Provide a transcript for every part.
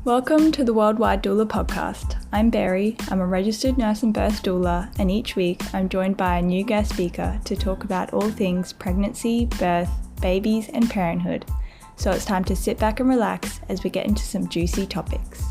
Welcome to the Worldwide Doula podcast. I'm Barry, I'm a registered nurse and birth doula, and each week I'm joined by a new guest speaker to talk about all things pregnancy, birth, babies, and parenthood. So it's time to sit back and relax as we get into some juicy topics.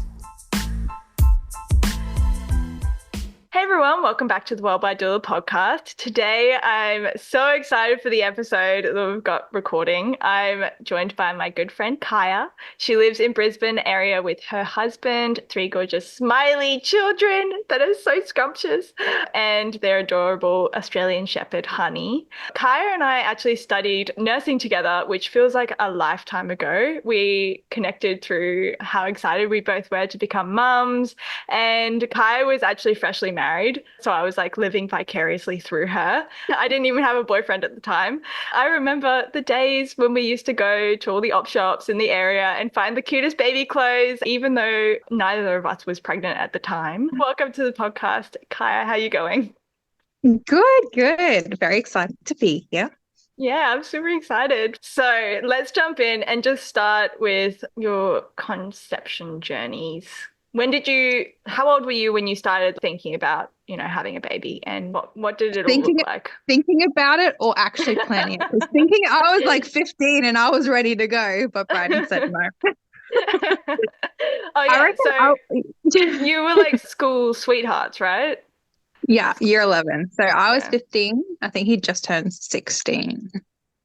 Hey everyone, welcome back to the Worldwide Doula podcast. Today I'm so excited for the episode that we've got recording. I'm joined by my good friend Kiah. She lives in Brisbane area with her husband, 3 gorgeous smiley children that are so scrumptious, and their adorable Australian Shepherd Honey. Kiah and I actually studied nursing together, which feels like a lifetime ago. We connected through how excited we both were to become mums, and Kiah was actually freshly married. So I was like living vicariously through her. I didn't even have a boyfriend at the time. I remember the days when we used to go to all the op shops in the area and find the cutest baby clothes, even though neither of us was pregnant at the time. Welcome to the podcast. Kiah, how are you going? Good. Very excited to be here. Yeah, I'm super excited. So let's jump in and just start with your conception journeys. How old were you when you started thinking about, having a baby, and what did it all look like? Thinking about it or actually planning it? Because I was like 15 and I was ready to go, but Brandon said no. Oh yeah, so you were like school sweethearts, right? Yeah, year 11. So I was 15. I think he just turned 16.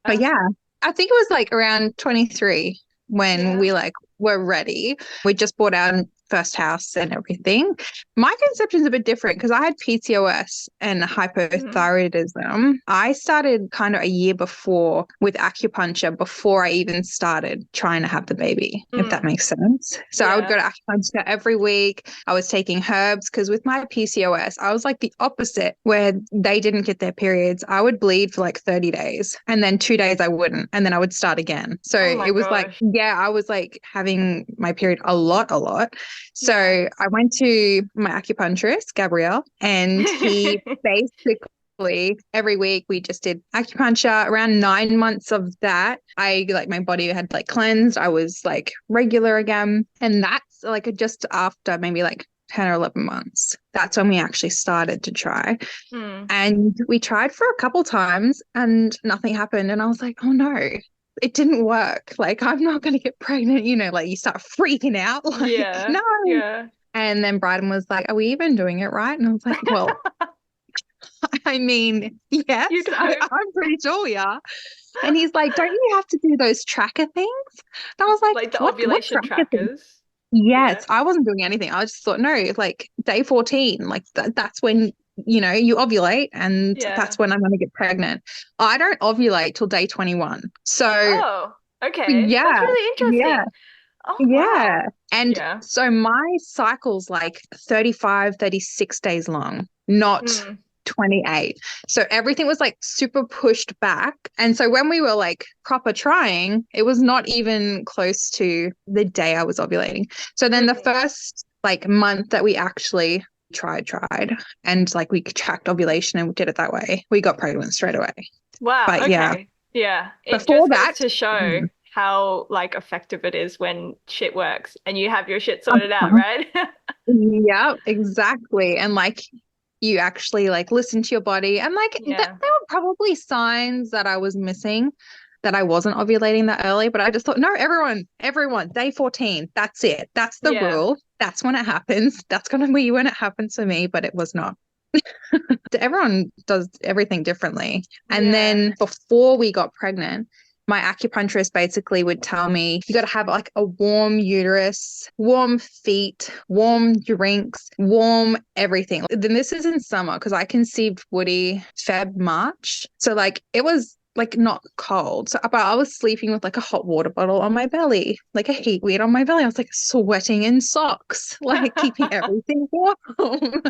But yeah, I think it was like around 23 when we were ready. We just bought our first house and everything. My conception's a bit different because I had PCOS and hypothyroidism. I started kind of a year before with acupuncture before I even started trying to have the baby, if that makes sense. So I would go to acupuncture every week. I was taking herbs because with my PCOS, I was like the opposite where they didn't get their periods. I would bleed for like 30 days and then 2 days I wouldn't, and then I would start again. So it was I was like having my period a lot. So I went to my acupuncturist, Gabrielle, and he basically every week we just did acupuncture. Around 9 months of that, my body had like cleansed. I was like regular again. And that's like just after maybe like 10 or 11 months. That's when we actually started to try. And we tried for a couple times and nothing happened. And I was like, oh no. It didn't work. Like, I'm not going to get pregnant. Like you start freaking out. Like, no. Yeah. And then Bryden was like, are we even doing it right? And I was like, well, I mean, yes, I'm pretty sure we are. And he's like, don't you have to do those tracker things? And I was like the ovulation trackers? Yes, I wasn't doing anything. I just thought, no, like day 14, like that's when you ovulate, and that's when I'm going to get pregnant. I don't ovulate till day 21. So, okay. Yeah. That's really interesting. Yeah. Oh, yeah. Wow. And so my cycle's like 35, 36 days long, not 28. So everything was like super pushed back. And so when we were like proper trying, it was not even close to the day I was ovulating. So then the first like month that we actually tried and like we tracked ovulation and we did it that way, we got pregnant straight away. Wow. But okay. Yeah. It before just that goes to show how like effective it is when shit works and you have your shit sorted out, right? Yeah, exactly. And like you actually like listen to your body, and like there were probably signs that I was missing, that I wasn't ovulating that early, but I just thought, no, everyone, day 14, that's it. That's the rule. That's when it happens. That's going to be when it happens for me, but it was not. Everyone does everything differently. And then before we got pregnant, my acupuncturist basically would tell me, you got to have like a warm uterus, warm feet, warm drinks, warm everything. Then this is in summer because I conceived Woody March. So like it was like not cold. So but I was sleeping with like a hot water bottle on my belly, like a heat weight on my belly. I was like sweating in socks, like keeping everything warm.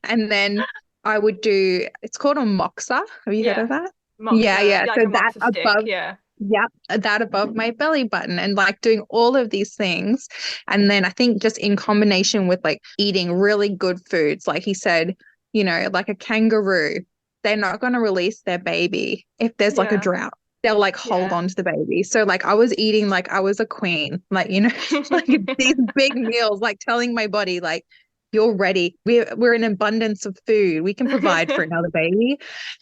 And then I would do, it's called a moxa. Have you heard of that? Moxa, yeah. Like so that above, that above my belly button, and like doing all of these things. And then I think just in combination with like eating really good foods, like he said, like a kangaroo, they're not going to release their baby if there's like a drought. they'll like hold Yeah. on to the baby. So like I was eating like I was a queen, like, you know, like these big meals, like telling my body like, you're ready. We're in abundance of food. We can provide for another baby.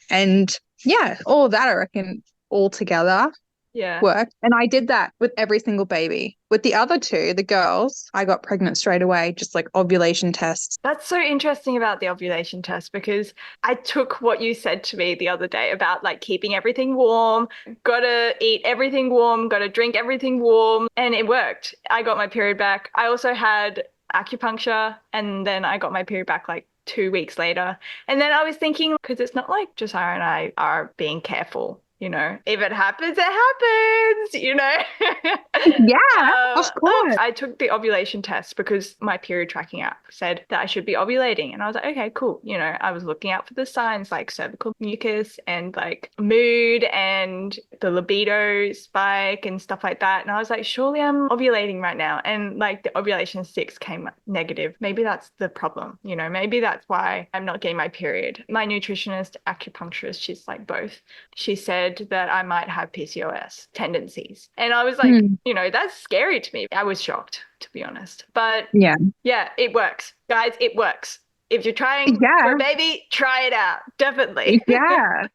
And yeah, all of that I reckon all together Yeah. worked. And I did that with every single baby. With the other two, the girls, I got pregnant straight away, just like ovulation tests. That's so interesting about the ovulation test because I took what you said to me the other day about like keeping everything warm, gotta eat everything warm, gotta drink everything warm, and it worked. I got my period back. I also had acupuncture and then I got my period back like 2 weeks later. And then I was thinking, because it's not like Josiah and I are being careful. If it happens, it happens, Yeah, of course. I took the ovulation test because my period tracking app said that I should be ovulating. And I was like, okay, cool. I was looking out for the signs like cervical mucus and like mood and the libido spike and stuff like that. And I was like, surely I'm ovulating right now. And like the ovulation 6 came negative. Maybe that's the problem. Maybe that's why I'm not getting my period. My nutritionist, acupuncturist, she's like both. She said that I might have PCOS tendencies. And I was like, that's scary to me. I was shocked, to be honest. But yeah, it works. Guys, it works. If you're trying for a baby, try it out. Definitely. Yeah.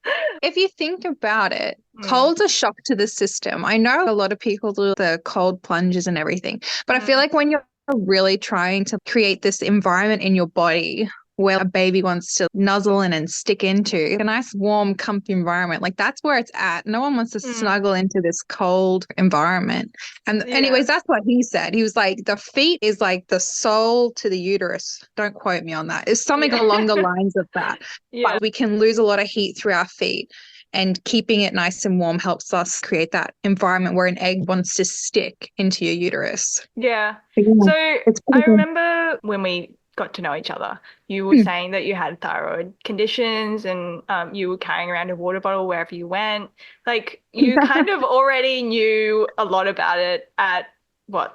If you think about it, cold's a shock to the system. I know a lot of people do the cold plunges and everything, but I feel like when you're really trying to create this environment in your body where a baby wants to nuzzle in and stick into a nice, warm, comfy environment. Like that's where it's at. No one wants to snuggle into this cold environment. And anyways, that's what he said. He was like, the feet is like the soul to the uterus. Don't quote me on that. It's something along the lines of that. But we can lose a lot of heat through our feet. And keeping it nice and warm helps us create that environment where an egg wants to stick into your uterus. Yeah. So I remember when we got to know each other, you were saying that you had thyroid conditions and you were carrying around a water bottle wherever you went. Like you kind of already knew a lot about it at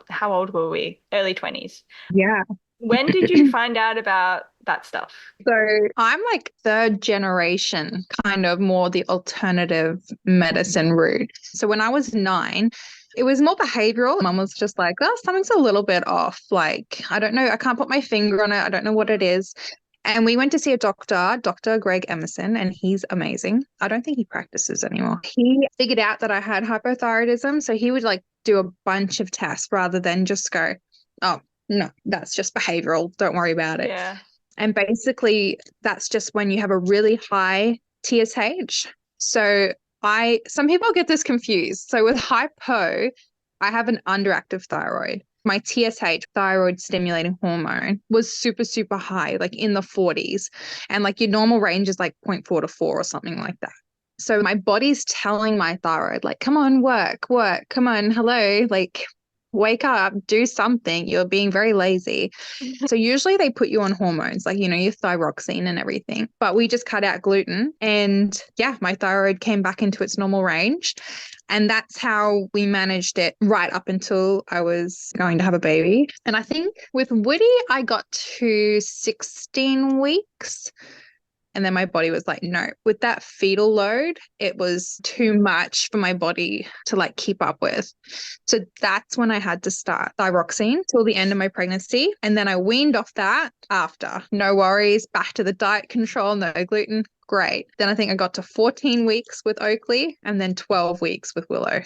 how old were we? Early 20s. Yeah. When did you find out about that stuff? So I'm like third generation, kind of more the alternative medicine route. So when I was 9, it was more behavioral. Mum was just like, oh, something's a little bit off. Like, I don't know. I can't put my finger on it. I don't know what it is. And we went to see a doctor, Dr. Greg Emerson, and he's amazing. I don't think he practices anymore. He figured out that I had hypothyroidism. So he would like do a bunch of tests rather than just go, oh, no, that's just behavioral. Don't worry about it. Yeah. And basically, that's just when you have a really high TSH. So some people get this confused. So with hypo, I have an underactive thyroid. My TSH, thyroid stimulating hormone, was super, super high, like in the 40s. And like your normal range is like 0.4 to 4 or something like that. So my body's telling my thyroid, like, come on, work, come on, hello, like, wake up, do something. You're being very lazy. So usually they put you on hormones, like, your thyroxine and everything. But we just cut out gluten. And yeah, my thyroid came back into its normal range. And that's how we managed it right up until I was going to have a baby. And I think with Woody, I got to 16 weeks. And then my body was like, no, with that fetal load, it was too much for my body to like keep up with. So that's when I had to start thyroxine till the end of my pregnancy. And then I weaned off that after. No worries, back to the diet control, no gluten. Great. Then I think I got to 14 weeks with Oakley and then 12 weeks with Willow.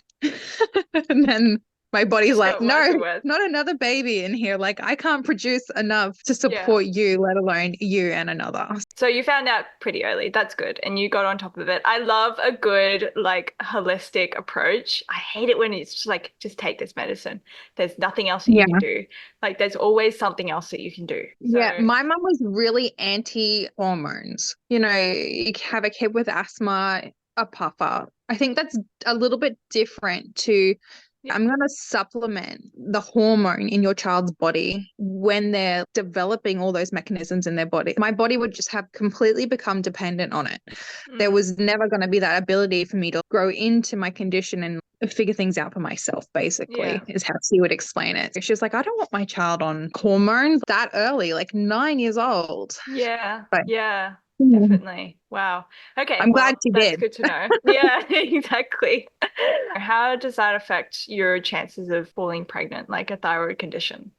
And then my body's like, no, not another baby in here. Like, I can't produce enough to support you, let alone you and another. So you found out pretty early. That's good. And you got on top of it. I love a good, like, holistic approach. I hate it when it's just like, just take this medicine. There's nothing else that you can do. Like, there's always something else that you can do. So... Yeah, my mum was really anti-hormones. You have a kid with asthma, a puffer. I think that's a little bit different to... I'm going to supplement the hormone in your child's body when they're developing all those mechanisms in their body. My body would just have completely become dependent on it. There was never going to be that ability for me to grow into my condition and figure things out for myself, basically, is how she would explain it. She's like, I don't want my child on hormones that early, like 9 years old. Yeah. But, yeah. Mm. Definitely. Wow. Okay, I'm glad well, she that's did. good to know. Yeah, exactly. How does that affect your chances of falling pregnant, like a thyroid condition?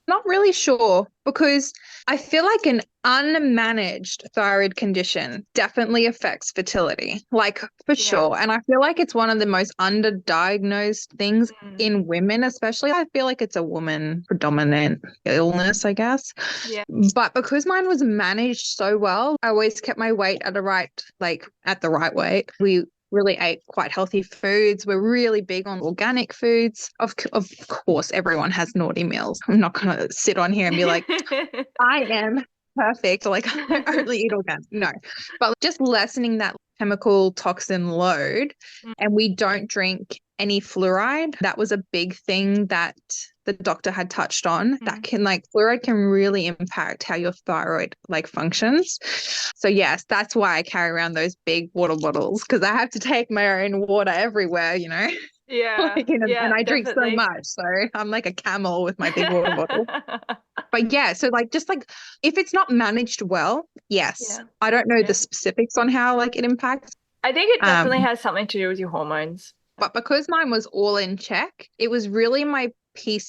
Not really sure because I feel like an unmanaged thyroid condition definitely affects fertility, like for Yeah. sure. And I feel like it's one of the most underdiagnosed things Mm, in women, especially. I feel like it's a woman predominant illness, I guess. yeah. But because mine was managed so well, I always kept my weight at the right, like at the right weight. We really ate quite healthy foods. We're really big on organic foods. Of course, everyone has naughty meals. I'm not going to sit on here and be like, I am perfect. Like, I only eat organic. No, but just lessening that chemical toxin load. And we don't drink any fluoride. That was a big thing that the doctor had touched on. That can, like, fluoride can really impact how your thyroid like functions. So yes, that's why I carry around those big water bottles, because I have to take my own water everywhere, you know. Yeah, Like and yeah, I drink so definitely. much, so I'm like a camel with my big water bottle. But yeah, so like just like if it's not managed well, yes. Yeah, I don't know the yeah. specifics on how like it impacts. I think it definitely Um, has something to do with your hormones. but because mine was all in check, it was really my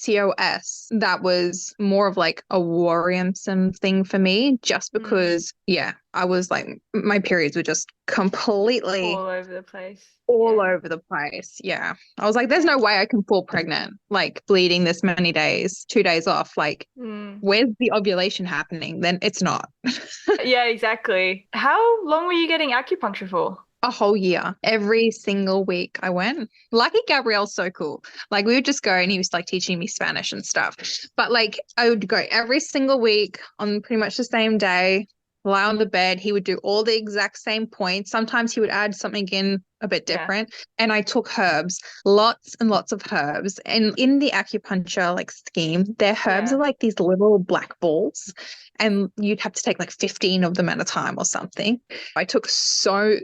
PCOS that was more of like a worrisome thing for me, just Mm, because, yeah, I was like, my periods were just all completely over the place. all Yeah, over the place. Yeah. I was like, there's yeah. no way I can fall pregnant, like bleeding this many days, 2 days off. Like, Mm. where's the ovulation happening? Then it's not. Yeah, exactly. How long were you getting acupuncture for? A whole year, every single week I went. Lucky Gabrielle's so cool. Like we would just go and he was like teaching me Spanish and stuff. But like I would go every single week on pretty much the same day, lie on the bed. He would do all the exact same points. Sometimes he would add something in a bit Yeah, different. And I took herbs, lots and lots of herbs. And in the acupuncture like scheme, their herbs yeah. are like these little black balls. And you'd have to take like 15 of them at a time or something. I took so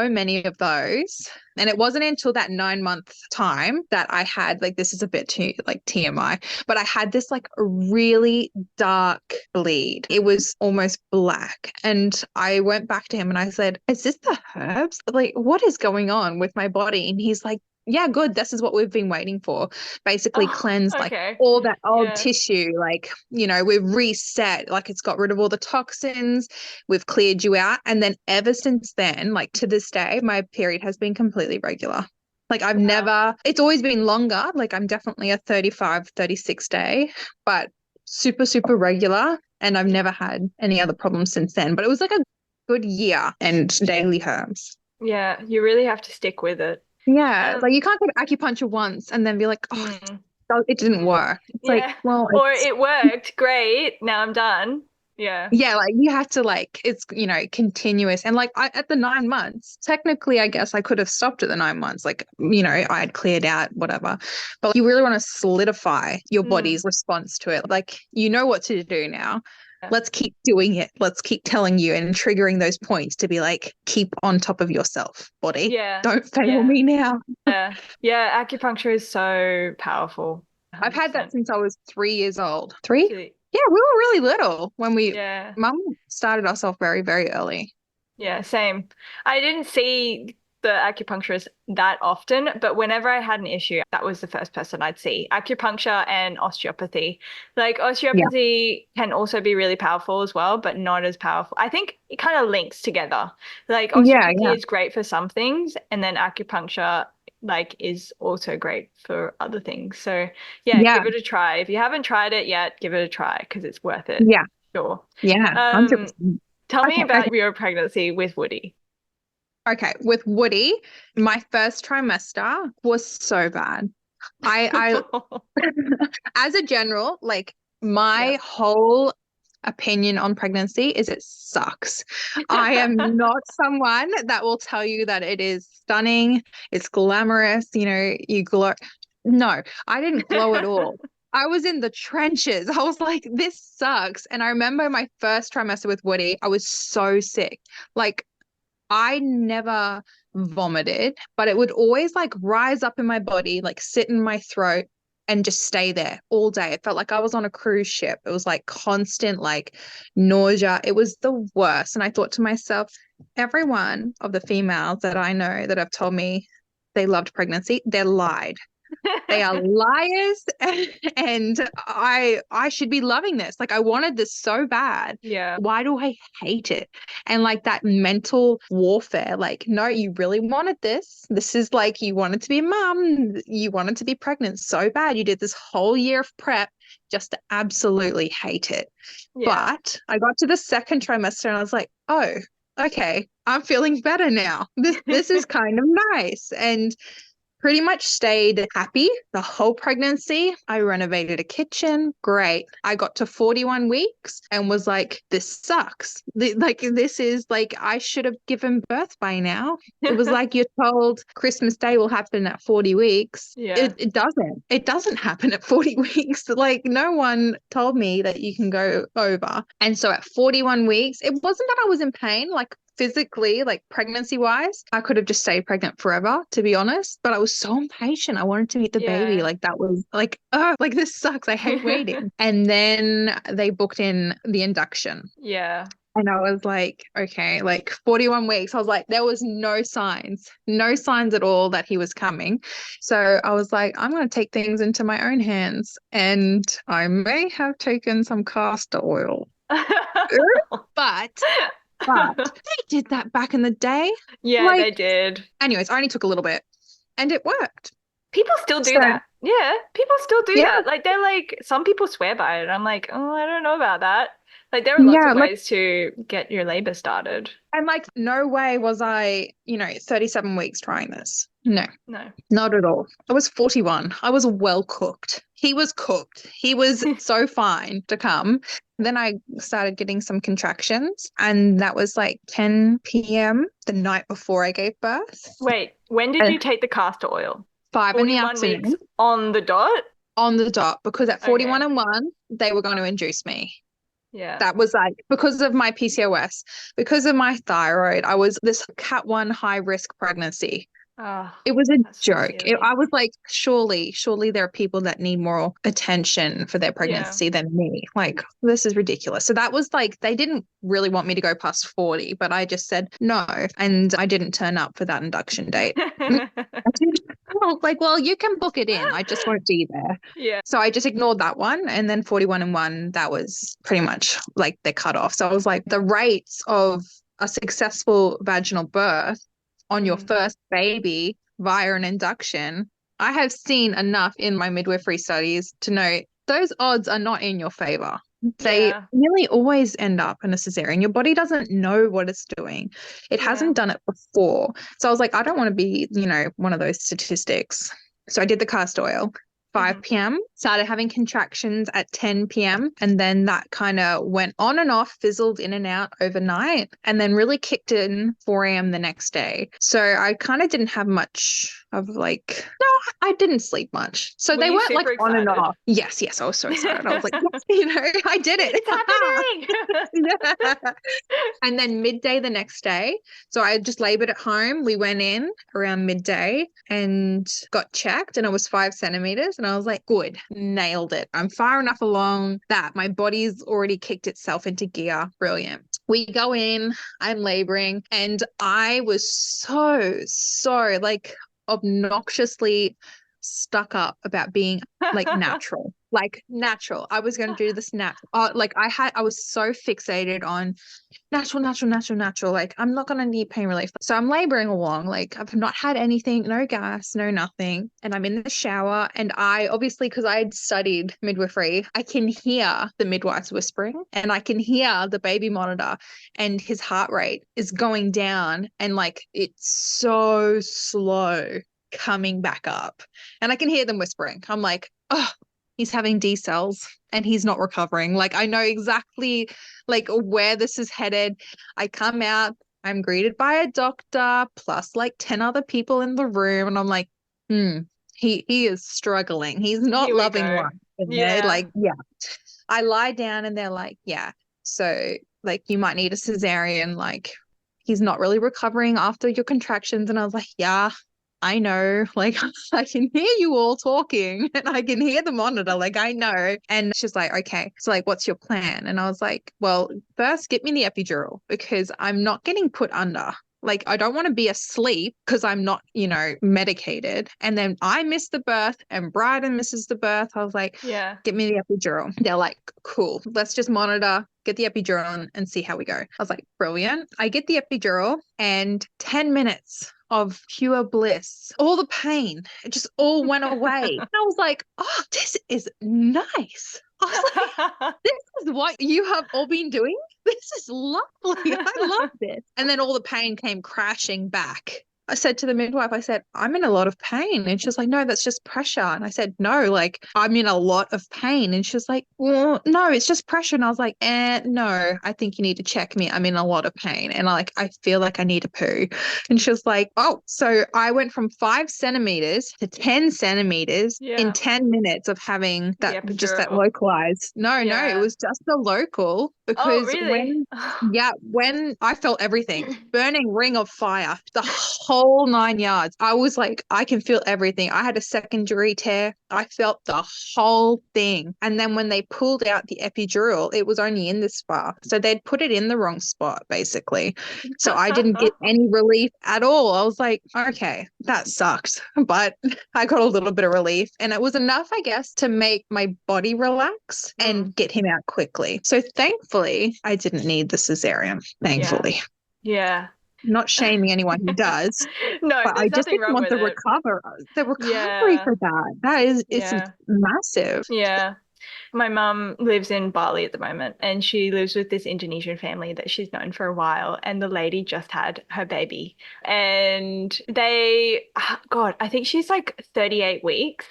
many of those. And it wasn't until that 9 month time that I had like this is a bit too like TMI, but I had this like really dark bleed. It was almost black. And I went back to him and I said, is this the herbs? Like, what is going on with my body? And he's like, yeah, good. This is what we've been waiting for. Basically Oh, cleansed like okay. all that old Yeah. tissue, like, you know, we've reset, like it's got rid of all the toxins, we've cleared you out. And then ever since then, like to this day, my period has been completely regular. Like I've Wow. never, it's always been longer. Like I'm definitely a 35, 36 day, but super regular. And I've never had any other problems since then. But it was like a good year and daily herbs. Yeah, you really have to stick with it. Yeah. Um, Like you can't go to acupuncture once and then be like, oh, mm, it didn't work. It's like, yeah. well, Or it's it worked. Great. Now I'm done. Yeah. yeah, like you have to like it's continuous. And like at the 9 months, technically I guess I could have stopped at the 9 months. Like, I had cleared out whatever. But you really want to solidify your Mm, body's response to it. Like you know what to do now. yeah. Let's keep doing it. Let's keep telling you and triggering those points to be like, keep on top of yourself, body. Yeah. Don't fail Yeah. me now. Yeah. Yeah. Acupuncture is so powerful. I've had that 100%. since I was 3 years old. Three? Actually, Yeah, we were really little when yeah. mum started us off very early. Yeah, same. I didn't see the acupuncturist that often, but whenever I had an issue, that was the first person I'd see. Acupuncture and osteopathy. Like Yeah. osteopathy can also be really powerful as well, but not as powerful. I think it kind of links together. Like Yeah, osteopathy yeah. is great for some things, and then acupuncture like is also great for other things. So yeah, Yeah. give it a try. If you haven't tried it yet, give it a try because it's worth it. Yeah. Sure. Yeah. Um, 100%. Tell me Okay. Okay. about your pregnancy with Woody. Okay. With Woody, my first trimester was so bad. I as a general, like Yeah. my whole opinion on pregnancy is it sucks. I am not someone that will tell you that it is stunning, it's glamorous, you glow. No, I didn't glow at all. I was in the trenches. I was like, this sucks. And I remember my first trimester with Woody, I was so sick. Like, I never vomited, but it would always like rise up in my body, like sit in my throat. and just stay there all day. It felt like I was on a cruise ship. It was like constant, like nausea. It was the worst. And I thought to myself, every one of the females that I know that have told me they loved pregnancy, they lied. They are liars, and I should be loving this. Like, I wanted this so bad. Yeah. Why do I hate it? And like that mental warfare, like, no, you really wanted this. This is like, you wanted to be a mum. You wanted to be pregnant so bad. You did this whole year of prep just to absolutely hate it. Yeah. But I got to the second trimester and I was like, oh, okay, I'm feeling better now. This is kind of nice. And pretty much stayed happy the whole pregnancy. I renovated a kitchen. Great. I got to 41 weeks and was like, this sucks. Like, this is like, I should have given birth by now. It was like you're told Christmas Day will happen at 40 weeks. Yeah. It doesn't. It doesn't happen at 40 weeks. Like, no one told me that you can go over. And so at 41 weeks, it wasn't that I was in pain. Like, physically, like pregnancy wise, I could have just stayed pregnant forever, to be honest. But I was so impatient. I wanted to meet the baby. Like, that was like, oh, like, this sucks. I hate waiting. And then they booked in the induction. Yeah. And I was like, okay, like 41 weeks. I was like, there was no signs at all that he was coming. So I was like, I'm going to take things into my own hands. And I may have taken some castor oil. But they did that back in the day. Yeah, like, they did. Anyways, I only took a little bit and it worked. People still do that. Yeah, people still do that. Like, they're like, some people swear by it. I'm like, oh, I don't know about that. Like, there are lots of ways to get your labor started. And like, no way was I, 37 weeks trying this. No, not at all. I was 41. I was well cooked. He was cooked. He was so fine to come. Then I started getting some contractions, and that was like 10 p.m. the night before I gave birth. Wait, when did you take the castor oil? 5 in the afternoon. Weeks on the dot? On the dot, because at 41 and 1, they were going to induce me. Yeah. That was like, because of my PCOS, because of my thyroid, I was this Cat 1 high risk pregnancy. Oh, it was a joke. I was like, surely there are people that need more attention for their pregnancy than me. Like, this is ridiculous. So that was like, they didn't really want me to go past 40, but I just said no. And I didn't turn up for that induction date. I was like, well, you can book it in. I just won't be there. Yeah. So I just ignored that one. And then 41 and 1, that was pretty much like the cutoff. So I was like, the rates of a successful vaginal birth on your first baby via an induction, I have seen enough in my midwifery studies to know those odds are not in your favor. They nearly always end up in a cesarean. Your body doesn't know what it's doing. It hasn't done it before. So I was like, I don't want to be, one of those statistics. So I did the castor oil. 5 p.m. Started having contractions at 10 p.m. And then that kind of went on and off, fizzled in and out overnight, and then really kicked in 4 a.m. the next day. So I kind of didn't have much of like, no, I didn't sleep much. So they weren't like on and off. Yes, I was so excited. I was like, yes, I did it. It's happening. And then midday the next day. So I just labored at home. We went in around midday and got checked, and it was 5 centimeters. And I was like, good, nailed it. I'm far enough along that my body's already kicked itself into gear. Brilliant. We go in, I'm laboring, and I was so like obnoxiously stuck up about being like natural. I was going to do this natural. I was so fixated on natural. Like, I'm not going to need pain relief. So I'm laboring along. Like, I've not had anything, no gas, no nothing. And I'm in the shower. And I obviously, because I had studied midwifery, I can hear the midwives whispering, and I can hear the baby monitor, and his heart rate is going down. And like, it's so slow coming back up. And I can hear them whispering. I'm like, oh, he's having D cells and he's not recovering. Like, I know exactly like where this is headed. I come out, I'm greeted by a doctor plus like 10 other people in the room. And I'm like, he is struggling. He's not loving life. I lie down and they're like, so like, you might need a cesarean. Like, he's not really recovering after your contractions. And I was like, yeah, I know, like, I can hear you all talking and I can hear the monitor, like, I know. And she's like, okay, so like, what's your plan? And I was like, well, first get me the epidural because I'm not getting put under. Like, I don't want to be asleep because I'm not, medicated. And then I miss the birth and Bryden misses the birth. I was like, Yeah. get me the epidural. They're like, cool, let's just monitor, get the epidural and see how we go. I was like, brilliant. I get the epidural and 10 minutes of pure bliss. All the pain, it just all went away. And I was like, oh, this is nice. I was like, this is what you have all been doing. This is lovely. I love this. And then all the pain came crashing back. I said to the midwife, I said, I'm in a lot of pain. And she's like, no, that's just pressure. And I said, no, like I'm in a lot of pain. And she's like, well, no, it's just pressure. And I was like, no, I think you need to check me. I'm in a lot of pain. And I feel like I need a poo. And she was like, oh, so I went from 5 centimeters to 10 centimeters in 10 minutes of having that, just that localized. No, it was just the local because really? when I felt everything, burning ring of fire, the whole 9 yards. I was like, I can feel everything. I had a secondary tear. I felt the whole thing. And then when they pulled out the epidural, it was only in this far. So they'd put it in the wrong spot, basically. So I didn't get any relief at all. I was like, okay, that sucks. But I got a little bit of relief. And it was enough, I guess, to make my body relax and get him out quickly. So thankfully, I didn't need the cesarean, thankfully. Yeah. Not shaming anyone who does. No, but I just didn't want the recovery for that. It's massive. Yeah. My mum lives in Bali at the moment and she lives with this Indonesian family that she's known for a while. And the lady just had her baby. And I think she's like 38 weeks.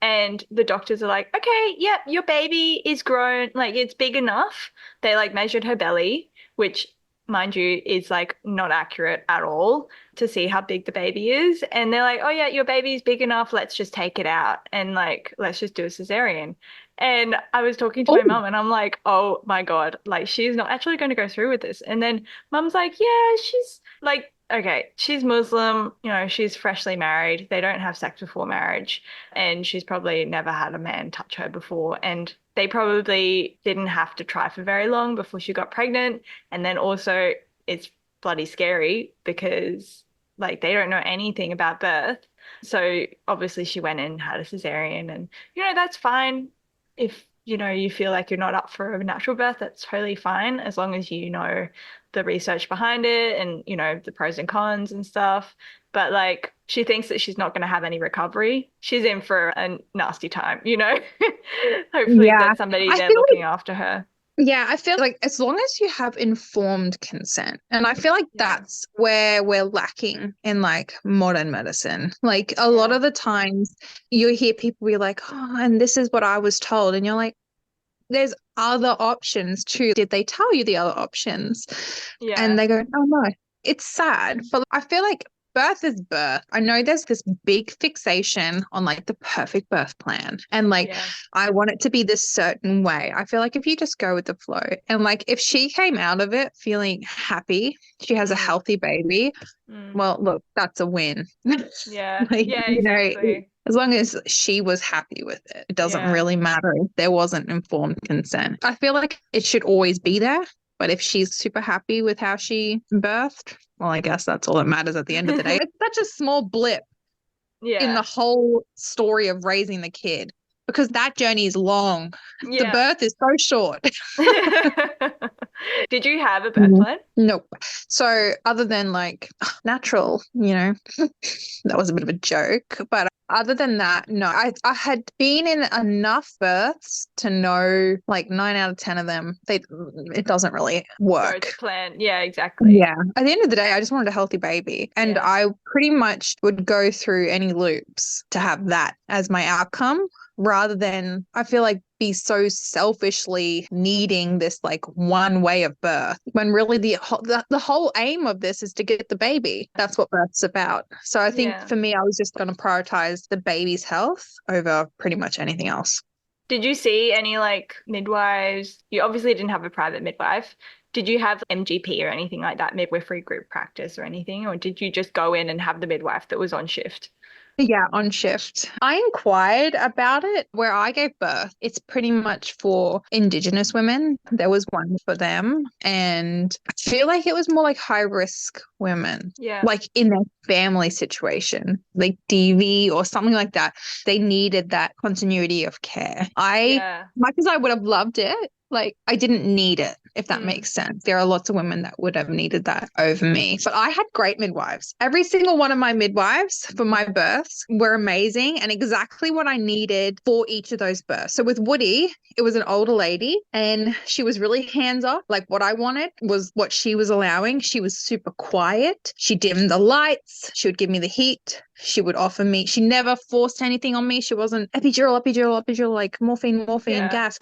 And the doctors are like, okay, yep, your baby is grown. Like it's big enough. They like measured her belly, which mind you, is like not accurate at all to see how big the baby is. And they're like, oh yeah, your baby's big enough. Let's just take it out and like, let's just do a cesarean. And I was talking to my mum and I'm like, oh my God, like she's not actually going to go through with this. And then mum's like, yeah, she's like, okay, she's Muslim, she's freshly married. They don't have sex before marriage. And she's probably never had a man touch her before. And they probably didn't have to try for very long before she got pregnant. And then also it's bloody scary because like they don't know anything about birth. So obviously she went in and had a cesarean and, that's fine. If, you feel like you're not up for a natural birth, that's totally fine as long as you know the research behind it and, the pros and cons and stuff. But like she thinks that she's not going to have any recovery. She's in for a nasty time, Hopefully there's somebody there looking after her. Yeah, I feel like as long as you have informed consent, and I feel like that's where we're lacking in like modern medicine. Like a lot of the times you hear people be like, oh, and this is what I was told. And you're like, there's other options too. Did they tell you the other options? Yeah. And they go, oh no, it's sad. But I feel like birth is birth. I know there's this big fixation on like the perfect birth plan and like I want it to be this certain way. I feel like if you just go with the flow and like if she came out of it feeling happy, she has a healthy baby, well, look, that's a win. Yeah. Like, exactly. As long as she was happy with it, it doesn't really matter if there wasn't informed consent. I feel like it should always be there. But if she's super happy with how she birthed, well, I guess that's all that matters at the end of the day. It's such a small blip in the whole story of raising the kid because that journey is long. The birth is so short. Did you have a birth plan? Nope. So other than like natural, that was a bit of a joke. But other than that, no, I had been in enough births to know like 9 out of 10 of them, it doesn't really work. Go to plan. Yeah, exactly. Yeah. At the end of the day, I just wanted a healthy baby. And I pretty much would go through any loops to have that as my outcome rather than I feel like be so selfishly needing this like one way of birth when really the whole aim of this is to get the baby. That's what birth's about. So I think for me, I was just going to prioritize the baby's health over pretty much anything else. Did you see any like midwives? You obviously didn't have a private midwife. Did you have MGP or anything like that, midwifery group practice or anything? Or did you just go in and have the midwife that was on shift? Yeah, on shift. I inquired about it where I gave birth. It's pretty much for Indigenous women. There was one for them. And I feel like it was more like high risk women, Yeah. like in their family situation, like DV or something like that. They needed that continuity of care. Much as I would have loved it, like I didn't need it, if that makes sense. There are lots of women that would have needed that over me. But I had great midwives. Every single one of my midwives for my births were amazing and exactly what I needed for each of those births. So with Woody, it was an older lady and she was really hands-off. Like what I wanted was what she was allowing. She was super quiet. She dimmed the lights. She would give me the heat. She would offer me, she never forced anything on me. She wasn't epidural, like morphine, gas.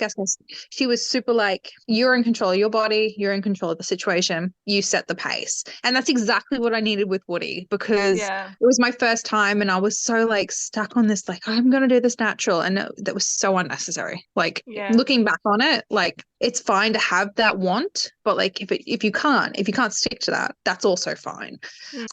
She was super like, you're in control of your body, you're in control of the situation, you set the pace. And that's exactly what I needed with Woody because it was my first time and I was so like stuck on this, like, I'm going to do this natural. And that was so unnecessary. Like looking back on it, like it's fine to have that want, but like if you can't stick to that, that's also fine.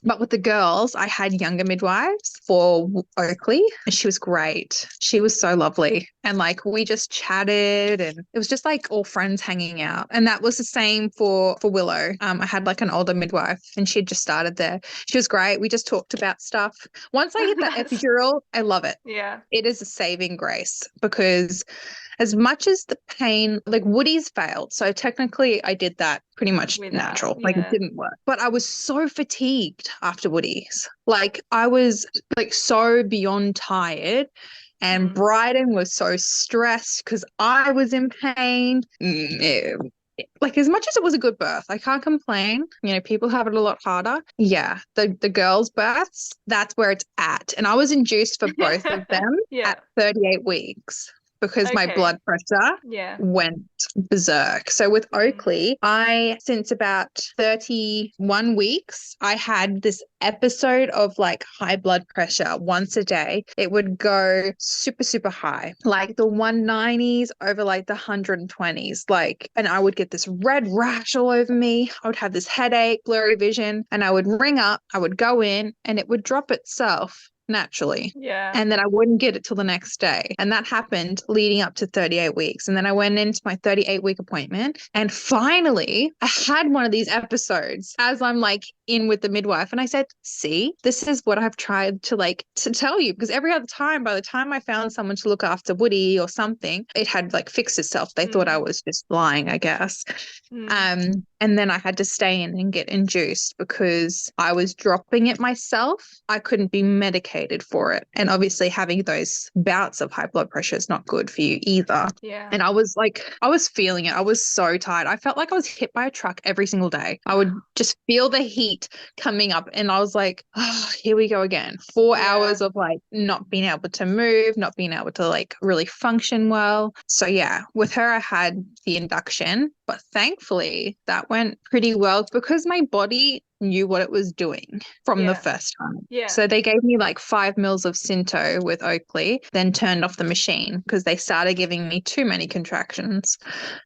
But with the girls, I had younger midwives for Oakley and she was great. She was so lovely. And like we just chatted and it was just like all friends hanging out. And that was the same for Willow. I had like an older midwife and she'd just started there. She was great. We just talked about stuff. Once I hit that epidural, I love it. Yeah. It is a saving grace because as much as the pain, like Woody's failed. So technically I did that pretty much natural. Like it didn't work. But I was so fatigued after Woody's. Like I was like so beyond tired. And Bryden was so stressed because I was in pain. Like as much as it was a good birth, I can't complain. You know, people have it a lot harder. Yeah, the girls' births, that's where it's at. And I was induced for both of them at 38 weeks. Because my blood pressure went berserk. So with Oakley, since about 31 weeks, I had this episode of like high blood pressure once a day. It would go super, super high, like the 190s over like the 120s. Like, and I would get this red rash all over me. I would have this headache, blurry vision, and I would ring up, I would go in, and it would drop itself naturally. Yeah. And then I wouldn't get it till the next day. And that happened leading up to 38 weeks. And then I went into my 38-week appointment. And finally, I had one of these episodes as I'm like in with the midwife. And I said, see, this is what I've tried to tell you. Because every other time, by the time I found someone to look after Woody or something, it had like fixed itself. They thought I was just lying, I guess. And then I had to stay in and get induced because I was dropping it myself. I couldn't be medicated for it. And obviously having those bouts of high blood pressure is not good for you either. Yeah. And I was feeling it. I was so tired. I felt like I was hit by a truck every single day. I would just feel the heat coming up and I was like, oh, here we go again. 4 hours of like not being able to move, not being able to like really function well. So yeah, with her, I had the induction, but thankfully that went pretty well because my body knew what it was doing from the first time. Yeah. So they gave me like 5 mils of Synto with Oakley, then turned off the machine because they started giving me too many contractions.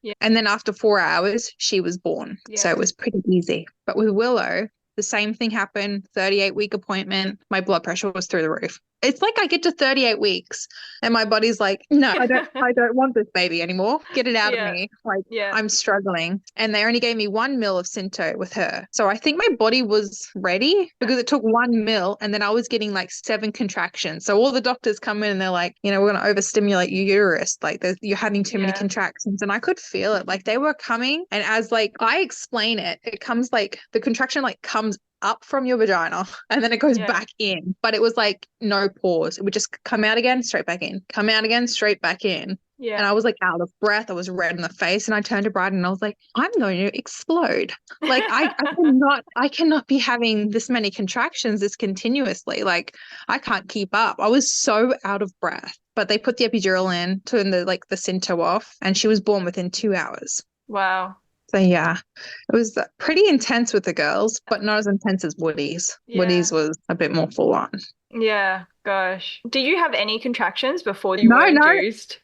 Yeah. And then after 4 hours, she was born. Yeah. So it was pretty easy. But with Willow, the same thing happened, 38-week appointment. My blood pressure was through the roof. It's like I get to 38 weeks and my body's like, no, I don't want this baby anymore. Get it out of me. Like I'm struggling. And they only gave me 1 mil of Synto with her. So I think my body was ready because it took 1 mil and then I was getting like 7 contractions. So all the doctors come in and they're like, you know, we're going to overstimulate your uterus. Like you're having too many contractions. And I could feel it. Like they were coming. And as like I explain it, it comes like the contraction like comes up from your vagina and then it goes back in, but it was like no pause. It would just come out again, straight back in, come out again, straight back in. Yeah. And I was like out of breath. I was red in the face and I turned to Bryden and I was like, I'm going to explode. Like I cannot be having this many contractions this continuously. Like I can't keep up. I was so out of breath, but they put the epidural in, turned the Synto off and she was born within 2 hours. Wow. So yeah, it was pretty intense with the girls, but not as intense as Woody's. Yeah. Woody's was a bit more full on. Yeah, gosh. Did you have any contractions before you were induced?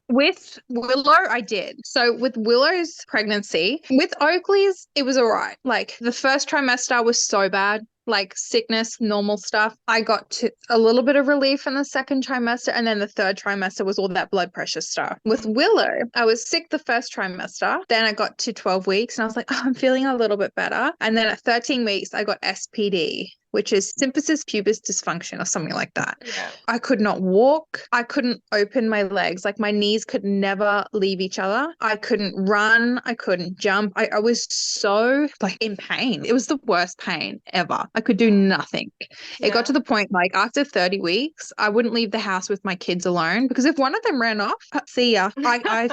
With Willow, I did. So with Willow's pregnancy, with Oakley's, it was all right. Like the first trimester was so bad, like sickness, normal stuff. I got to a little bit of relief in the second trimester, and then the third trimester was all that blood pressure stuff. With Willow, I was sick the first trimester. Then I got to 12 weeks and I was like, oh, I'm feeling a little bit better. And then at 13 weeks, I got SPD, which is symphysis pubis dysfunction or something like that. Yeah. I could not walk. I couldn't open my legs. Like my knees could never leave each other. I couldn't run. I couldn't jump. I was so like in pain. It was the worst pain ever. I could do nothing. It got to the point like after 30 weeks, I wouldn't leave the house with my kids alone because if one of them ran off, see ya. I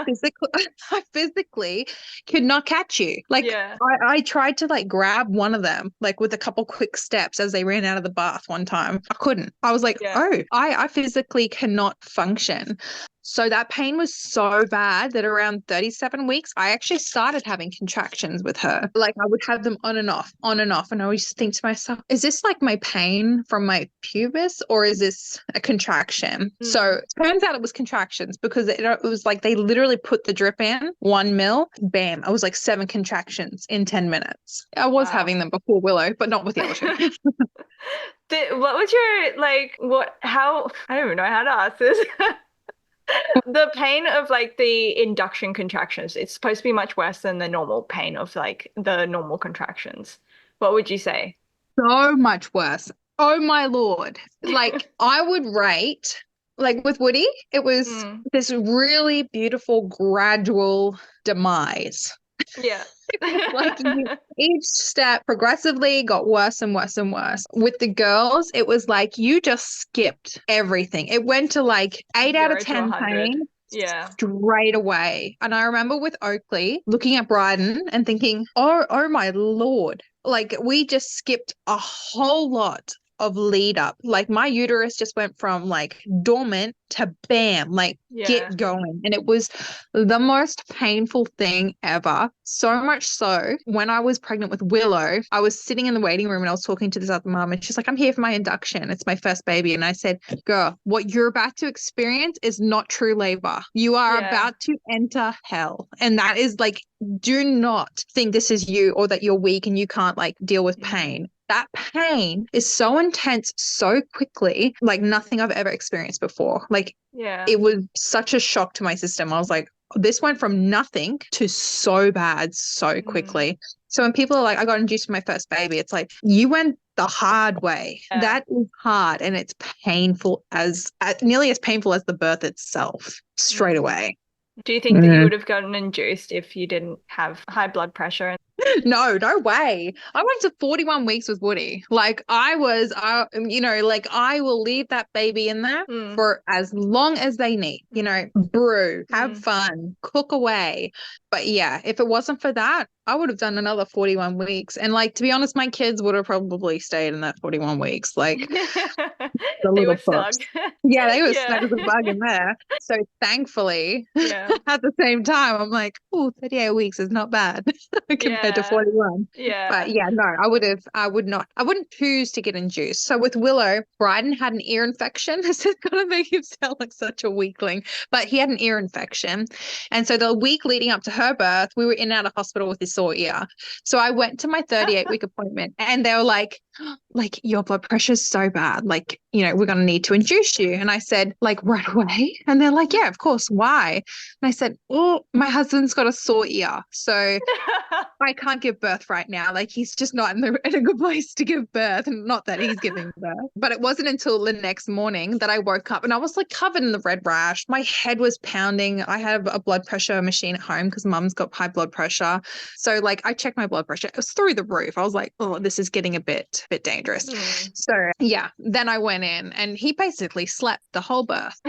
physically could not catch you. Like I tried to like grab one of them like with a couple quick steps as they ran out of the bath one time. I couldn't. I was like, oh, I physically cannot function. So that pain was so bad that around 37 weeks, I actually started having contractions with her. Like I would have them on and off, on and off. And I always think to myself, is this like my pain from my pubis or is this a contraction? So it turns out it was contractions because it was like they literally put the drip in 1 mil, bam. I was like 7 contractions in 10 minutes. I was having them before Willow, but not with the other two. What was your how, I don't even know how to ask this. The pain of like the induction contractions, it's supposed to be much worse than the normal pain of like the normal contractions. What would you say? So much worse. Oh my Lord. Like I would rate, like with Woody, it was this really beautiful gradual demise. Yeah. Like each step progressively got worse and worse and worse. With the girls, it was like you just skipped everything. It went to like 8 out of 10 pain straight away. And I remember with Oakley looking at Bryden and thinking, oh my Lord. Like we just skipped a whole lot of lead up. Like my uterus just went from like dormant to bam, like get going. And it was the most painful thing ever. So much so when I was pregnant with Willow, I was sitting in the waiting room and I was talking to this other mom and she's like, I'm here for my induction. It's my first baby. And I said, girl, what you're about to experience is not true labor. You are about to enter hell. And that is like, do not think this is you or that you're weak and you can't like deal with pain. That pain is so intense so quickly, like nothing I've ever experienced before. Like, it was such a shock to my system. I was like, this went from nothing to so bad so quickly. So when people are like, I got induced for my first baby, it's like, you went the hard way. That is hard and it's painful as nearly as painful as the birth itself straight away. Do you think that you would have gotten induced if you didn't have high blood pressure? No way. I went to 41 weeks with Woody. Like I was, like I will leave that baby in there for as long as they need, brew, have fun, cook away. But yeah, if it wasn't for that, I would have done another 41 weeks. And like, to be honest, my kids would have probably stayed in that 41 weeks. Like the little pups. Yeah, they were snug as a bug in there. So thankfully, at the same time, I'm like, 38 weeks is not bad compared to 41. Yeah. But yeah, no, I wouldn't choose to get induced. So with Willow, Bryden had an ear infection. This is going to make him sound like such a weakling, but he had an ear infection. And so the week leading up to her birth, we were in and out of hospital with this sore ear. So I went to my 38-week appointment and they were like, your blood pressure is so bad. Like, we're going to need to induce you. And I said, like, right away. And they're like, yeah, of course. Why? And I said, my husband's got a sore ear. So I can't give birth right now. Like, he's just not in a good place to give birth. And not that he's giving birth. But it wasn't until the next morning that I woke up and I was like covered in the red rash. My head was pounding. I have a blood pressure machine at home because mum's got high blood pressure. So like I checked my blood pressure. It was through the roof. I was like, this is getting a bit dangerous. So yeah, then I went in and he basically slept the whole birth.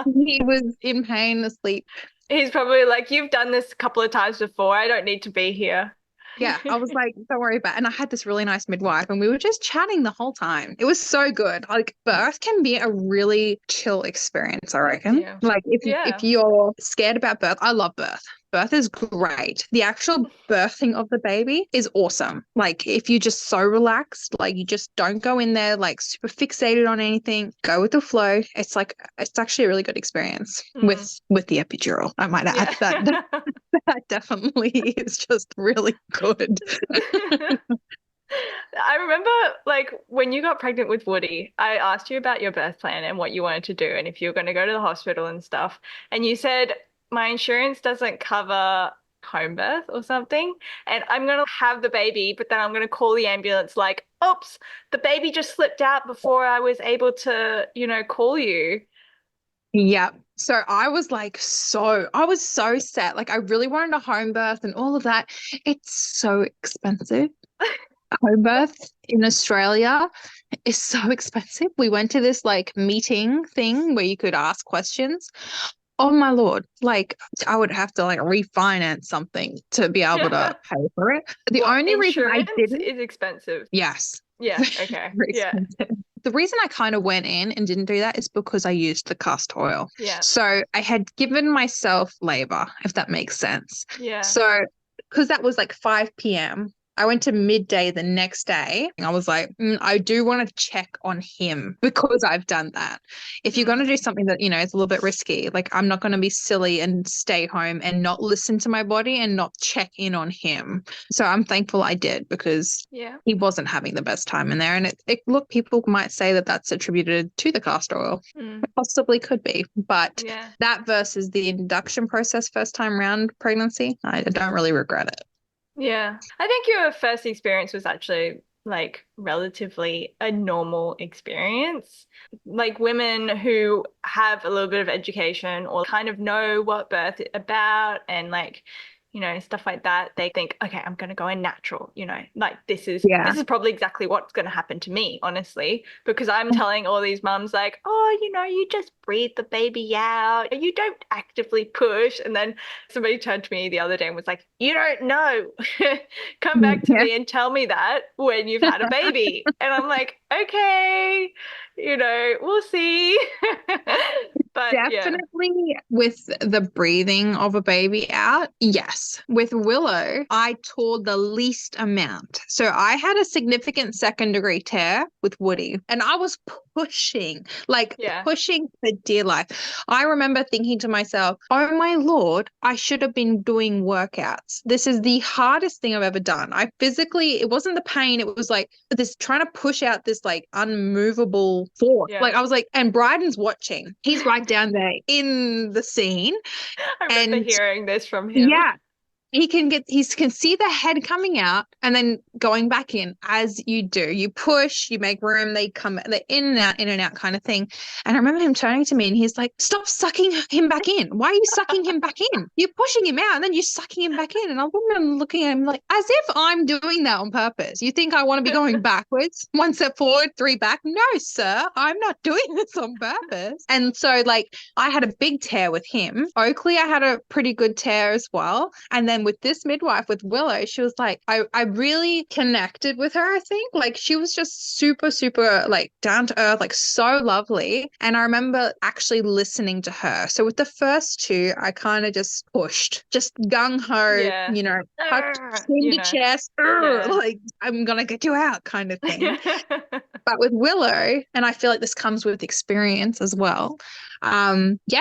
He was in pain, asleep. He's probably like, you've done this a couple of times before. I don't need to be here. Yeah, I was like, don't worry about it. And I had this really nice midwife and we were just chatting the whole time. It was so good. Like birth can be a really chill experience, I reckon. Like if you're scared about birth, I love birth. birth is great. The actual birthing of the baby is awesome. Like if you're just so relaxed, like you just don't go in there like super fixated on anything, go with the flow. It's like it's actually a really good experience with the epidural. I might add Yeah. that definitely is just really good. I remember like when you got pregnant with Woody, I asked you about your birth plan and what you wanted to do and if you were going to go to the hospital and stuff. And you said, my insurance doesn't cover home birth or something. And I'm going to have the baby, but then I'm going to call the ambulance like, oops, the baby just slipped out before I was able to, call you. Yeah. So I was so set. Like I really wanted a home birth and all of that. It's so expensive. Home birth in Australia is so expensive. We went to this like meeting thing where you could ask questions. Oh my Lord. Like I would have to like refinance something to be able to pay for it. The What, only reason I insurance didn't, is expensive. yes. Yeah, okay. Very Yeah. expensive. The reason I kind of went in and didn't do that is because I used the castor oil. Yeah. So I had given myself labor, if that makes sense. Yeah. So because that was like 5 p.m., I went to midday the next day. I was like, I do want to check on him because I've done that. If you're going to do something that, is a little bit risky, like I'm not going to be silly and stay home and not listen to my body and not check in on him. So I'm thankful I did because he wasn't having the best time in there. And look, people might say that that's attributed to the castor oil. It possibly could be, but that versus the induction process first time round pregnancy, I don't really regret it. Yeah. I think your first experience was actually like relatively a normal experience. Like women who have a little bit of education or kind of know what birth is about and like, stuff like that, they think, okay, I'm going to go in natural, like this is probably exactly what's going to happen to me, honestly, because I'm telling all these mums like, oh, you just breathe the baby out, you don't actively push. And then somebody turned to me the other day and was like, you don't know. Come back to me and tell me that when you've had a baby. And I'm like, okay, we'll see. But definitely with the breathing of a baby out, yes. With Willow, I tore the least amount. So I had a significant second-degree tear with Woody, and I was pushing for dear life. I remember thinking to myself, oh my Lord, I should have been doing workouts. This is the hardest thing I've ever done. It wasn't the pain. It was like this trying to push out this like unmovable force. Like I was like, and Bryden's watching. He's right down there in the scene. I remember hearing this from him. Yeah. He can see the head coming out and then going back in as you do. You push, you make room, they're in and out kind of thing. And I remember him turning to me and he's like, stop sucking him back in. Why are you sucking him back in? You're pushing him out and then you're sucking him back in. And I remember looking at him like, as if I'm doing that on purpose. You think I want to be going backwards, 1 step forward, 3 back? No, sir, I'm not doing this on purpose. And so like I had a big tear with him. Oakley, I had a pretty good tear as well. And then with this midwife, with Willow, she was like, I really connected with her, I think. Like she was just super, super like down to earth, like so lovely. And I remember actually listening to her. So with the first two, I kind of just pushed, just gung-ho, in the chest, like I'm gonna get you out kind of thing. But with Willow, and I feel like this comes with experience as well.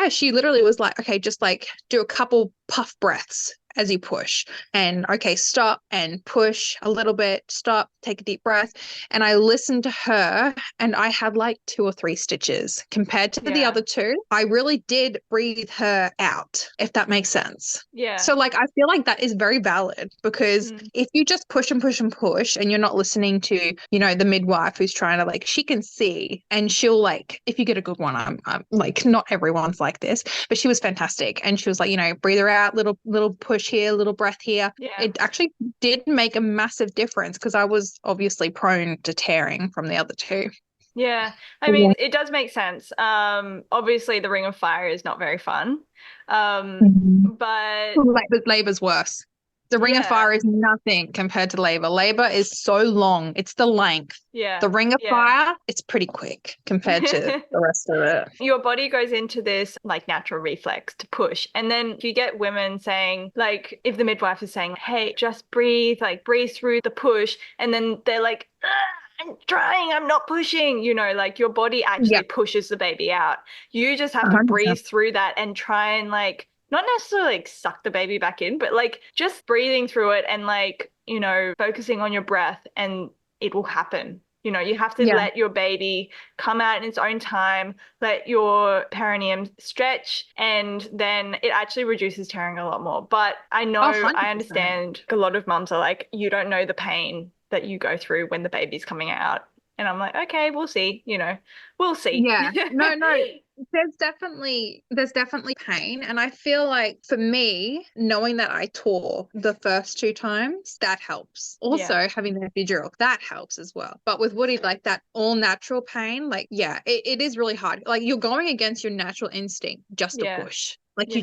She literally was like, okay, just like do a couple puff breaths as you push and okay, stop and push a little bit, stop, take a deep breath. And I listened to her and I had like 2 or 3 stitches compared to the other 2. I really did breathe her out, if that makes sense. Yeah. So like, I feel like that is very valid because if you just push and push and push and you're not listening to, the midwife who's trying to like, she can see and she'll like, if you get a good one, I'm like, not everyone's like this, but she was fantastic. And she was like, breathe her out, little push here, little breath here. It actually did make a massive difference because I was obviously prone to tearing from the other 2. Yeah. I mean, it does make sense. Obviously the ring of fire is not very fun. But labor's worse. The ring of Yeah. fire is nothing compared to labor. Labor is so long. It's the length. Yeah. The ring of fire, it's pretty quick compared to the rest of it. Your body goes into this like natural reflex to push. And then you get women saying, like, if the midwife is saying, hey, just breathe, like breathe through the push. And then they're like, I'm trying, I'm not pushing, you know, like your body actually pushes the baby out. You just have to 100%. breathe through that and try and like, not necessarily like suck the baby back in, but like just breathing through it and like, you know, focusing on your breath and it will happen. You know, you have to let your baby come out in its own time, let your perineum stretch, and then it actually reduces tearing a lot more. But I know, I understand a lot of mums are like, you don't know the pain that you go through when the baby's coming out. And I'm like, okay, we'll see, you know, we'll see. Yeah, no, there's definitely pain. And I feel like for me, knowing that I tore the first 2 times, that helps. Also having the epidural, that helps as well. But with Woody, like that all natural pain, like, it is really hard. Like you're going against your natural instinct just to push. Like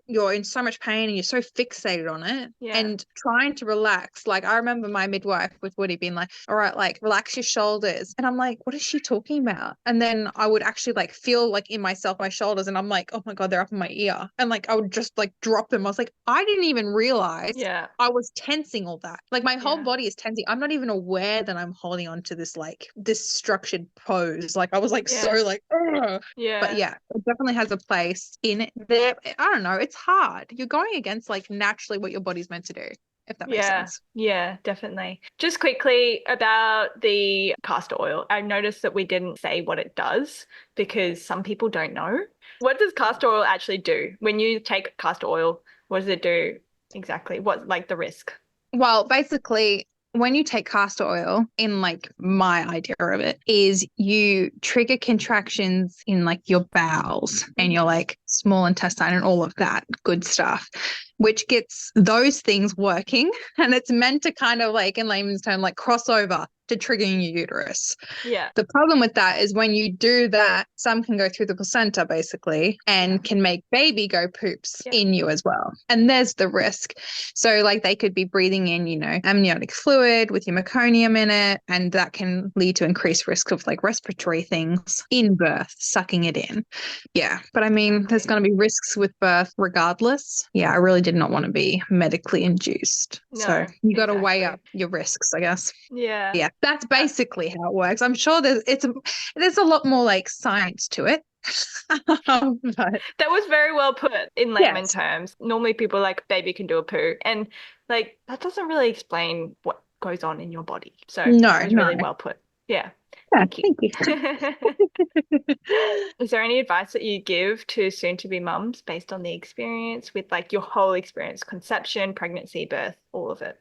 you're in so much pain and you're so fixated on it and trying to relax. Like I remember my midwife with Woody being like, all right, like relax your shoulders. And I'm like, what is she talking about? And then I would actually like feel like in myself, my shoulders. And I'm like, oh my God, they're up in my ear. And like, I would just like drop them. I was like, I didn't even realize I was tensing all that. Like my whole body is tensing. I'm not even aware that I'm holding on to this, like this structured pose. Like I was like, so like, ugh. But yeah, it definitely has a place in it. There, I don't know, it's hard. You're going against like naturally what your body's meant to do, if that makes sense. Yeah, definitely. Just quickly about the castor oil. I noticed that we didn't say what it does because some people don't know. What does castor oil actually do? When you take castor oil, what does it do exactly? What's like the risk? Well, basically, when you take castor oil, in like my idea of it, is you trigger contractions in like your bowels and your like small intestine and all of that good stuff, which gets those things working. And it's meant to kind of like, in layman's term, like cross over to triggering your uterus. Yeah. The problem with that is when you do that, some can go through the placenta basically and can make baby go poops in you as well. And there's the risk. So like they could be breathing in, you know, amniotic fluid with your meconium in it, and that can lead to increased risk of like respiratory things in birth, sucking it in. Yeah. But I mean, there's going to be risks with birth regardless. Yeah, I really did not want to be medically induced. No, so you got to weigh up your risks, I guess. Yeah. Yeah. That's basically how it works. I'm sure there's a lot more like science to it. But that was very well put in layman terms. Normally people are like, baby can do a poo. And like, that doesn't really explain what goes on in your body. So that was really well put. Yeah. Thank you. Is there any advice that you give to soon-to-be mums based on the experience with like your whole experience, conception, pregnancy, birth, all of it?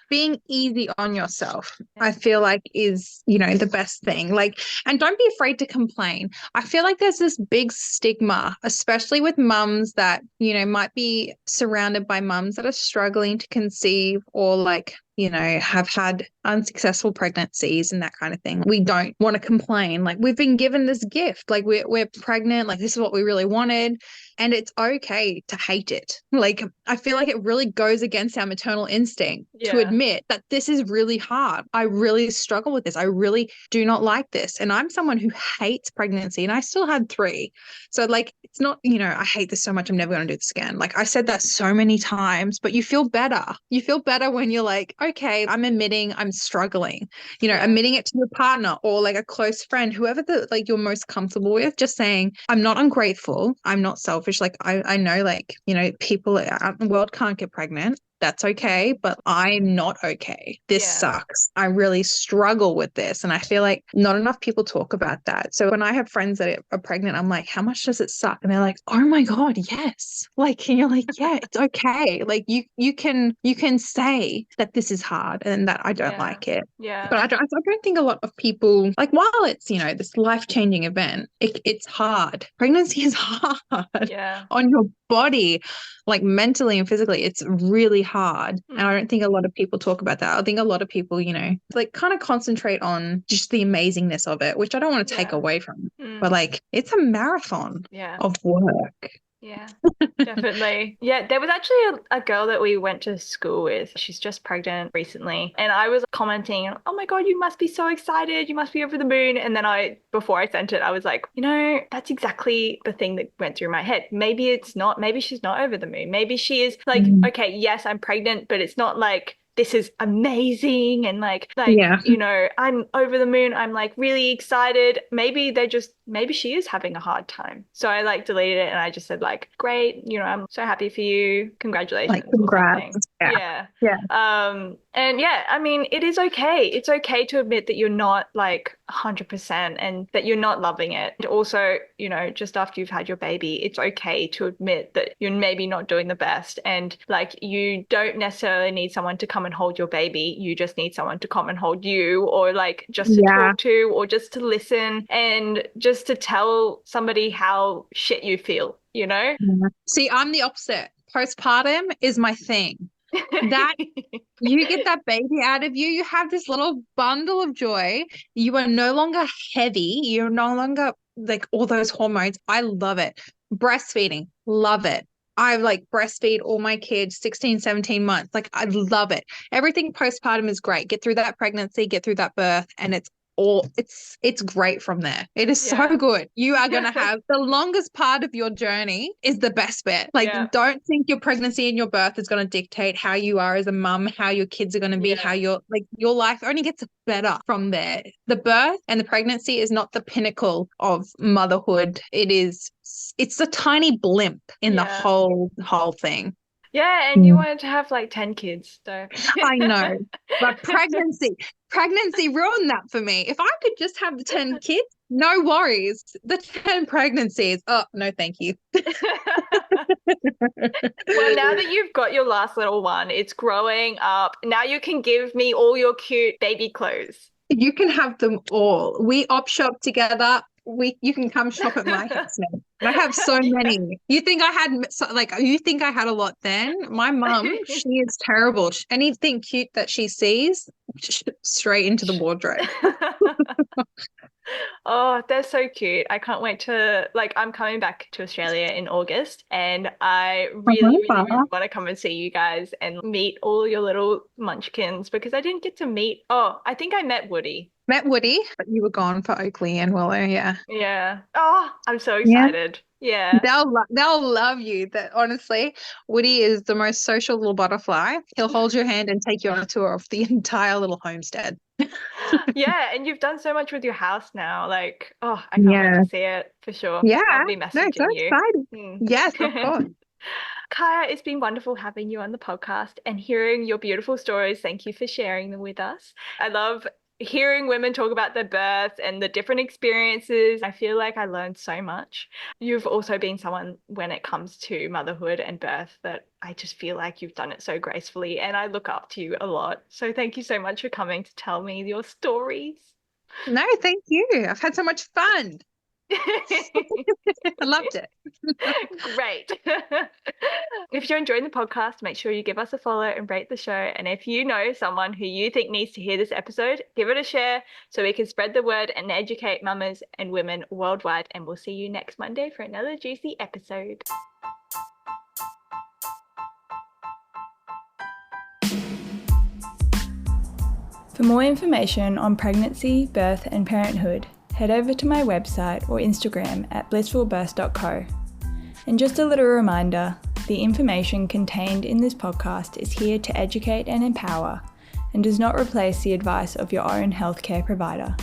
Being easy on yourself, I feel like is, you know, the best thing. Like, and don't be afraid to complain. I feel like there's this big stigma, especially with mums that, you know, might be surrounded by mums that are struggling to conceive or like, you know, have had unsuccessful pregnancies and that kind of thing. We don't want to complain. Like we've been given this gift, like we're pregnant, like this is what we really wanted. And it's okay to hate it. Like, I feel like it really goes against our maternal instinct to admit that this is really hard. I really struggle with this. I really do not like this. And I'm someone who hates pregnancy and I still had 3. So like, it's not, you know, I hate this so much, I'm never going to do this again. Like I said that so many times, but you feel better. You feel better when you're like, okay, I'm admitting I'm struggling, you know, admitting it to your partner or like a close friend, whoever like you're most comfortable with, just saying, I'm not ungrateful. I'm not selfish. Like I know, like, you know, people out in the world can't get pregnant. That's okay, but I'm not okay. This sucks. I really struggle with this. And I feel like not enough people talk about that. So when I have friends that are pregnant, I'm like, how much does it suck? And they're like, oh my God, yes. Like, and you're like, yeah, it's okay. Like you can say that this is hard and that I don't like it. Yeah. But I don't think a lot of people, like, while it's, you know, this life-changing event, it's hard. Pregnancy is hard on your body, like mentally and physically. It's really hard. And I don't think a lot of people talk about that. I think a lot of people, you know, like kind of concentrate on just the amazingness of it, which I don't want to take away from. But like, it's a marathon of work. Yeah, definitely. Yeah, there was actually a girl that we went to school with. She's just pregnant recently. And I was commenting, oh my God, you must be so excited. You must be over the moon. And then before I sent it, I was like, that's exactly the thing that went through my head. Maybe it's not, maybe she's not over the moon. Maybe she is like, Mm. okay, yes, I'm pregnant, but it's not like, this is amazing and Yeah. I'm over the moon. I'm like really excited. Maybe she is having a hard time. So I like deleted it and I just said like, great, I'm so happy for you. Like, Congratulations or something. congrats. Yeah. Yeah. Yeah. And yeah, I mean, it is okay. It's okay to admit that you're not like 100% and that you're not loving it. And also, just after you've had your baby, it's okay to admit that you're maybe not doing the best. And like, you don't necessarily need someone to come and hold your baby. You just need someone to come and hold you, or like just to Yeah. talk to, or just to listen and just to tell somebody how shit you feel, Yeah. See, I'm the opposite. Postpartum is my thing. That you get that baby out of you, you have this little bundle of joy. You are no longer heavy. You're no longer like all those hormones. I love it. Breastfeeding, love it. I like breastfeed all my kids 16, 17 months. Like, I love it. Everything postpartum is great. Get through that pregnancy, get through that birth, and it's great from there. It is so good. You are going to have the longest part of your journey is the best bit. Like, don't think your pregnancy and your birth is going to dictate how you are as a mum, how your kids are going to be, how your life only gets better from there. The birth and the pregnancy is not the pinnacle of motherhood. It's a tiny blimp in the whole thing. Yeah, and you wanted to have like 10 kids, so. I know, but pregnancy ruined that for me. If I could just have the 10 kids, no worries. The 10 pregnancies, oh, no, thank you. Well, now that you've got your last little one, it's growing up. Now you can give me all your cute baby clothes. You can have them all. We op shop together. You can come shop at my house now. I have so many. You think I had a lot then? My mum, she is terrible. Anything cute that she sees, straight into the wardrobe. Oh, they're so cute. I can't wait I'm coming back to Australia in August and I really want to come and see you guys and meet all your little munchkins because I didn't get to meet. Oh, I think I met Woody. But you were gone for Oakley and Willow, yeah. Yeah. Oh, I'm so excited. Yeah. They'll love you. That honestly, Woody is the most social little butterfly. He'll hold your hand and take you on a tour of the entire little homestead. Yeah, and you've done so much with your house now. Like, oh, I can't wait to see it for sure. Yeah. I'll be messaging so you. Exciting. Yes, of course. Kiah, it's been wonderful having you on the podcast and hearing your beautiful stories. Thank you for sharing them with us. I love hearing women talk about their births and the different experiences. I feel like I learned so much. You've also been someone when it comes to motherhood and birth that I just feel like you've done it so gracefully and I look up to you a lot. So thank you so much for coming to tell me your stories. No, thank you. I've had so much fun. I loved it. Great. If you're enjoying the podcast, make sure you give us a follow and rate the show. And if you know someone who you think needs to hear this episode, give it a share so we can spread the word and educate mamas and women worldwide. And we'll see you next Monday for another juicy episode. For more information on pregnancy, birth, and parenthood, head over to my website or Instagram at blissfulbirth.co. And just a little reminder, the information contained in this podcast is here to educate and empower and does not replace the advice of your own healthcare provider.